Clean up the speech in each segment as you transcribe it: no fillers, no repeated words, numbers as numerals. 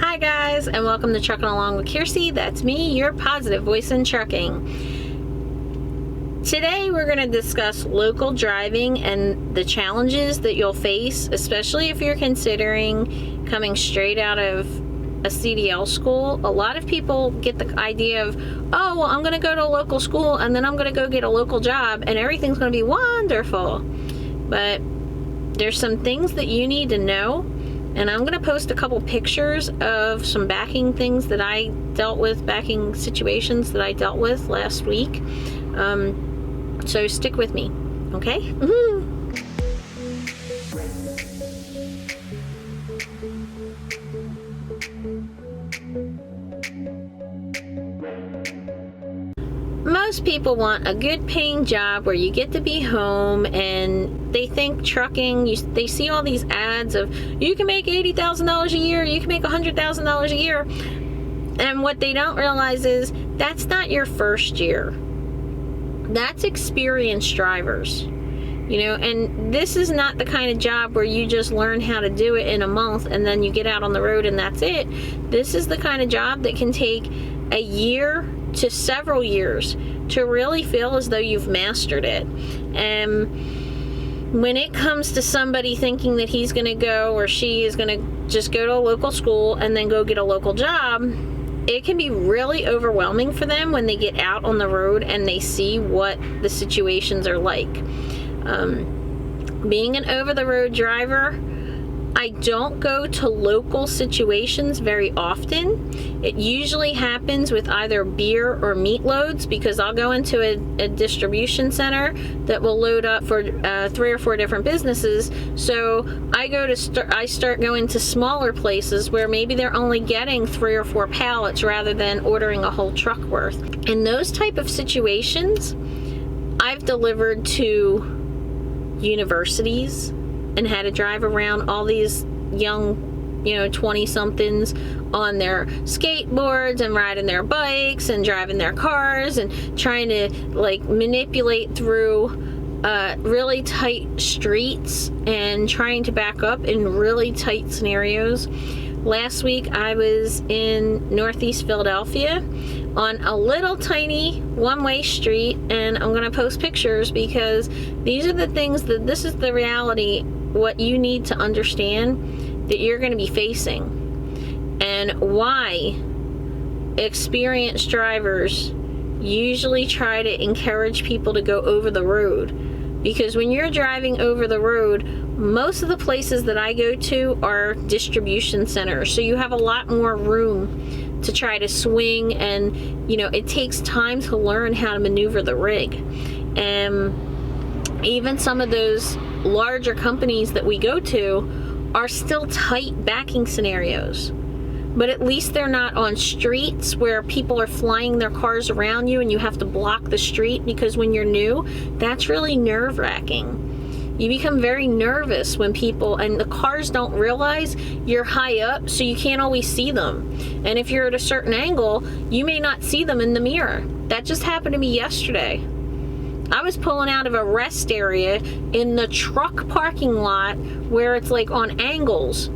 Hi guys, and welcome to Trucking Along with Kiersey. That's me, your positive voice in trucking. Today we're going to discuss local driving and the challenges that you'll face, especially if you're considering coming straight out of a CDL school. A lot of people get the idea of, oh, well, I'm going to go to a local school and then I'm going to go get a local job and everything's going to be wonderful. But there's some things that you need to know. And I'm going to post a couple pictures of some backing things that I dealt with, backing situations that I dealt with last week. So stick with me, okay? Most people want a good paying job where you get to be home, and they think trucking, they see all these ads of you can make $80,000 a year, you can make $100,000 a year, and what they don't realize is that's not your first year. That's experienced drivers, you know, and this is not the kind of job where you just learn how to do it in a month and then you get out on the road and that's it. This is the kind of job that can take a year to several years to really feel as though you've mastered it. And when it comes to somebody thinking that he's going to go or she is going to just go to a local school and then go get a local job, it can be really overwhelming for them when they get out on the road and they see what the situations are like. Being an over-the-road driver, I don't go to local situations very often. It usually happens with either beer or meat loads, because I'll go into a distribution center that will load up for 3 or 4 different businesses. So I start going to smaller places where maybe they're only getting 3 or 4 pallets rather than ordering a whole truck worth. In those type of situations, I've delivered to universities and had to drive around all these young, 20-somethings on their skateboards and riding their bikes and driving their cars and trying to manipulate through really tight streets and trying to back up in really tight scenarios. Last week I was in Northeast Philadelphia on a little tiny one-way street, and I'm going to post pictures because these are the things this is the reality, what you need to understand that you're going to be facing, and why experienced drivers usually try to encourage people to go over the road. Because when you're driving over the road, most of the places that I go to are distribution centers, so you have a lot more room to try to swing, and it takes time to learn how to maneuver the rig. And even some of those larger companies that we go to are still tight backing scenarios, but at least they're not on streets where people are flying their cars around you and you have to block the street, because when you're new, that's really nerve-wracking. You become very nervous when people, and the cars don't realize you're high up, so you can't always see them. And if you're at a certain angle, you may not see them in the mirror. That just happened to me yesterday. I was pulling out of a rest area in the truck parking lot where it's on angles,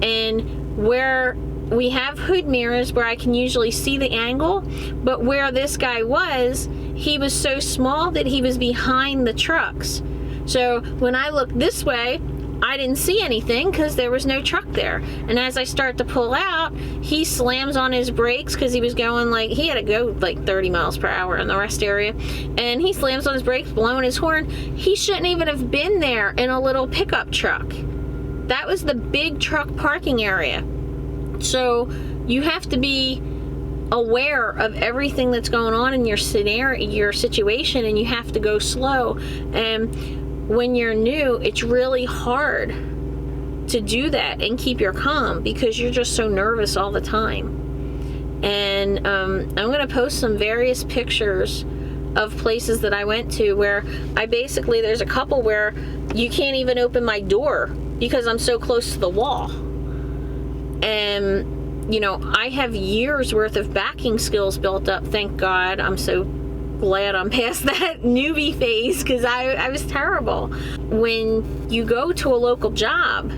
and where we have hood mirrors where I can usually see the angle, but where this guy was, he was so small that he was behind the trucks. So when I looked this way, I didn't see anything because there was no truck there. And as I start to pull out, he slams on his brakes because he was going he had to go 30 miles per hour in the rest area. And he slams on his brakes, blowing his horn. He shouldn't even have been there in a little pickup truck. That was the big truck parking area. So you have to be aware of everything that's going on in your scenario, your situation, and you have to go slow. And when you're new, it's really hard to do that and keep your calm because you're just so nervous all the time. And I'm going to post some various pictures of places that I went to where there's a couple where you can't even open my door because I'm so close to the wall. And I have years worth of backing skills built up, thank God. I'm so glad I'm past that newbie phase, because I was terrible. When you go to a local job,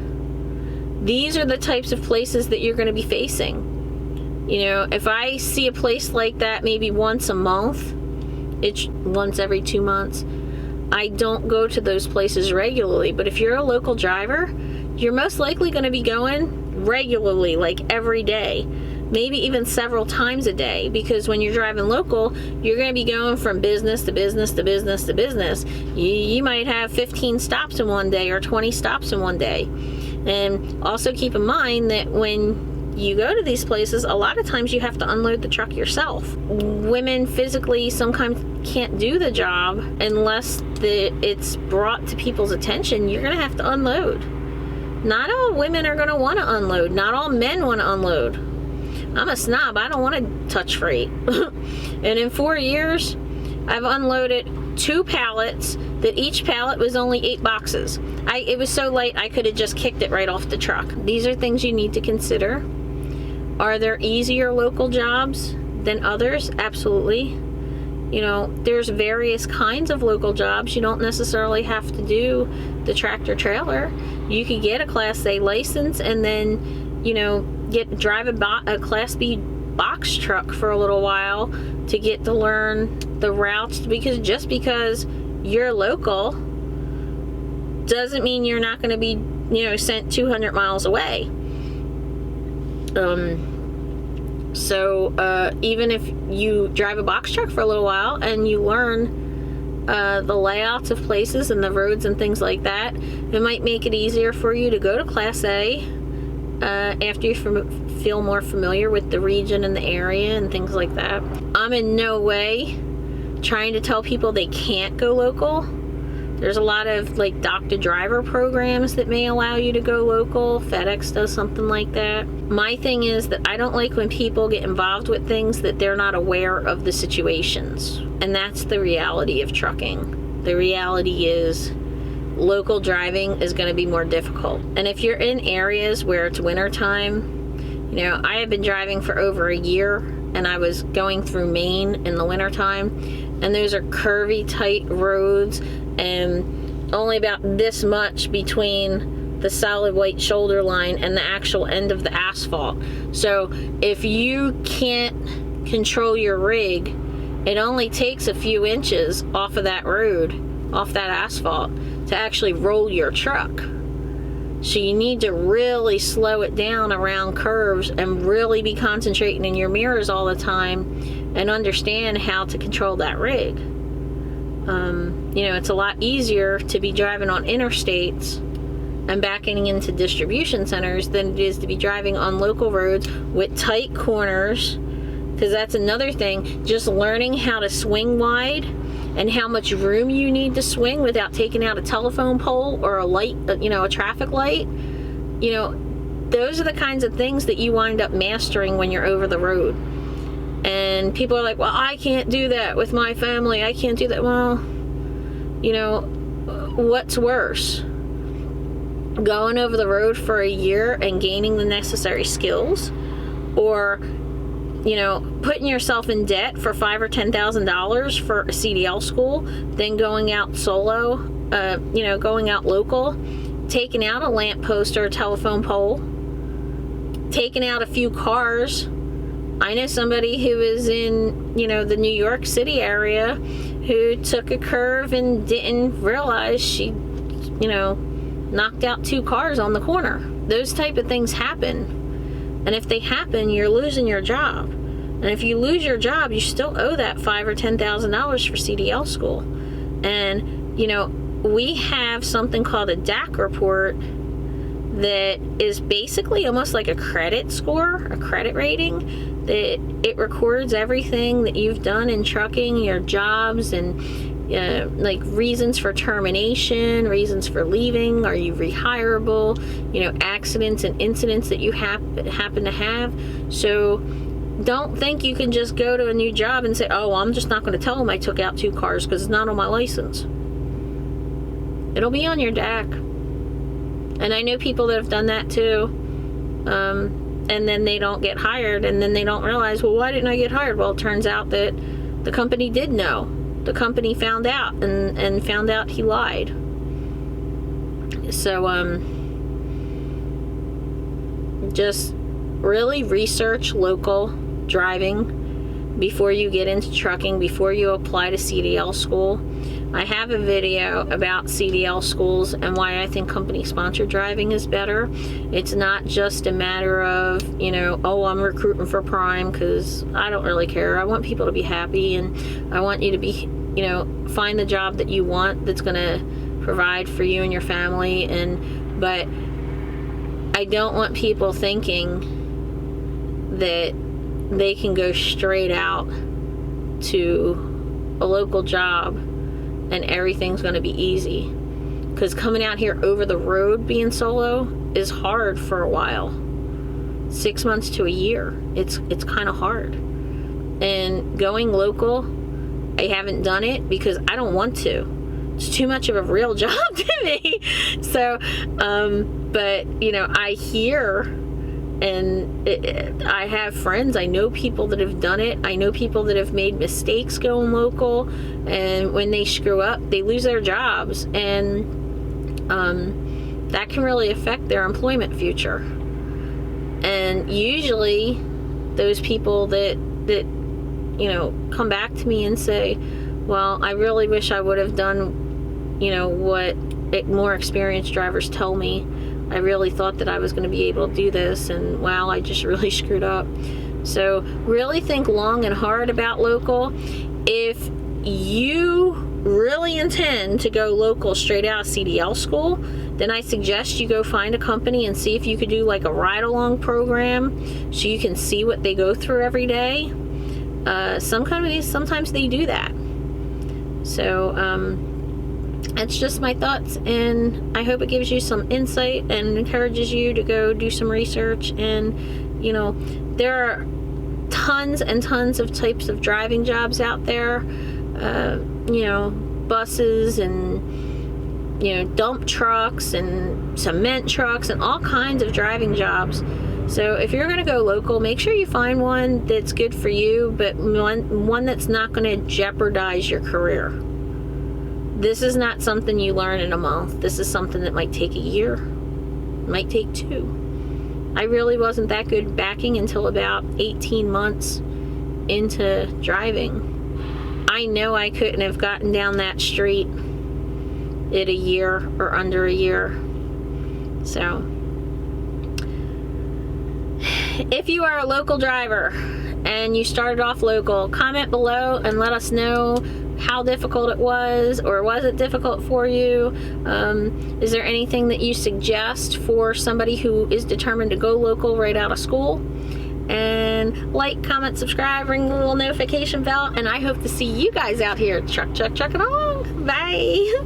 these are the types of places that you're going to be facing. You know, if I see a place like that maybe once a month, it's once every 2 months, I don't go to those places regularly. But if you're a local driver, you're most likely going to be going regularly, like every day, maybe even several times a day, because when you're driving local, you're going to be going from business to business to business to business. You might have 15 stops in one day or 20 stops in one day. And also keep in mind that when you go to these places, a lot of times you have to unload the truck yourself. Women physically sometimes can't do the job unless it's brought to people's attention. You're going to have to unload. Not all women are going to want to unload. Not all men want to unload. I'm a snob. I don't want to touch freight. And in 4 years, I've unloaded 2 pallets that each pallet was only 8 boxes. It was so light I could have just kicked it right off the truck. These are things you need to consider. Are there easier local jobs than others? Absolutely. You know, there's various kinds of local jobs. You don't necessarily have to do the tractor trailer. You could get a Class A license and then, you know, drive a Class B box truck for a little while to get to learn the routes, because just because you're local doesn't mean you're not going to be, you know, sent 200 miles away. Even if you drive a box truck for a little while and you learn the layouts of places and the roads and things like that, it might make it easier for you to go to Class A after you feel more familiar with the region and the area and things like that. I'm in no way trying to tell people they can't go local. There's a lot of like doctor-driver programs that may allow you to go local. FedEx does something like that. My thing is that I don't like when people get involved with things that they're not aware of the situations. And that's the reality of trucking. The reality is local driving is going to be more difficult. And if you're in areas where it's winter time, you know, I have been driving for over a year, and I was going through Maine in the winter time, and those are curvy, tight roads, and only about this much between the solid white shoulder line and the actual end of the asphalt. So if you can't control your rig, it only takes a few inches off of that road, off that asphalt, to actually roll your truck. So you need to really slow it down around curves and really be concentrating in your mirrors all the time and understand how to control that rig. You know, it's a lot easier to be driving on interstates and backing into distribution centers than it is to be driving on local roads with tight corners, because that's another thing. Just learning how to swing wide and how much room you need to swing without taking out a telephone pole or a light, you know, a traffic light. You know, those are the kinds of things that you wind up mastering when you're over the road. And people are like, well, I can't do that with my family. I can't do that. Well, you know, what's worse? Going over the road for a year and gaining the necessary skills, or, you know, putting yourself in debt for $5,000 or $10,000 for a CDL school, then going out solo, you know, going out local, taking out a lamppost or a telephone pole, taking out a few cars. I know somebody who is in, you know, the New York City area who took a curve and didn't realize she, you know, knocked out 2 cars on the corner. Those type of things happen. And if they happen, you're losing your job. And if you lose your job, you still owe that $5,000 or $10,000 for CDL school. And, you know, we have something called a DAC report that is basically almost like a credit score, a credit rating, that it records everything that you've done in trucking, your jobs, and like reasons for termination, reasons for leaving, are you rehirable, you know, accidents and incidents that you happen to have. So don't think you can just go to a new job and say, oh, I'm just not going to tell them I took out 2 cars because it's not on my license. It'll be on your DAC. And I know people that have done that too. And then they don't get hired, and then they don't realize, well, why didn't I get hired? Well, it turns out that the company did know. The company found out and found out he lied. So, just really research local driving before you get into trucking, before you apply to CDL school. I have a video about CDL schools and why I think company-sponsored driving is better. It's not just a matter of, you know, oh, I'm recruiting for Prime, because I don't really care. I want people to be happy, and I want you to be, you know, find the job that you want that's going to provide for you and your family. But I don't want people thinking that they can go straight out to a local job and everything's going to be easy, because coming out here over the road being solo is hard for a while. 6 months to a year, it's kind of hard. And going local, I haven't done it because I don't want to. It's too much of a real job to me. So but you know, I hear, and I have friends, I know people that have done it. I know people that have made mistakes going local, and when they screw up, they lose their jobs, and that can really affect their employment future. And usually those people that you know, come back to me and say, well, I really wish I would have done, you know, what more experienced drivers tell me. I really thought that I was going to be able to do this, and wow, I just really screwed up. So really think long and hard about local. If you really intend to go local straight out of CDL school, then I suggest you go find a company and see if you could do like a ride-along program so you can see what they go through every day. Some companies, sometimes they do that. So that's just my thoughts, and I hope it gives you some insight and encourages you to go do some research. And you know, there are tons and tons of types of driving jobs out there. You know, buses and, you know, dump trucks and cement trucks and all kinds of driving jobs. So if you're going to go local, make sure you find one that's good for you, but one that's not going to jeopardize your career. This is not something you learn in a month. This is something that might take a year, might take 2. I really wasn't that good backing until about 18 months into driving. I know I couldn't have gotten down that street in a year or under a year. So if you are a local driver and you started off local, comment below and let us know how difficult it was, or was it difficult for you? Is there anything that you suggest for somebody who is determined to go local right out of school? And like, comment, subscribe, ring the little notification bell, and I hope to see you guys out here trucking along. Bye.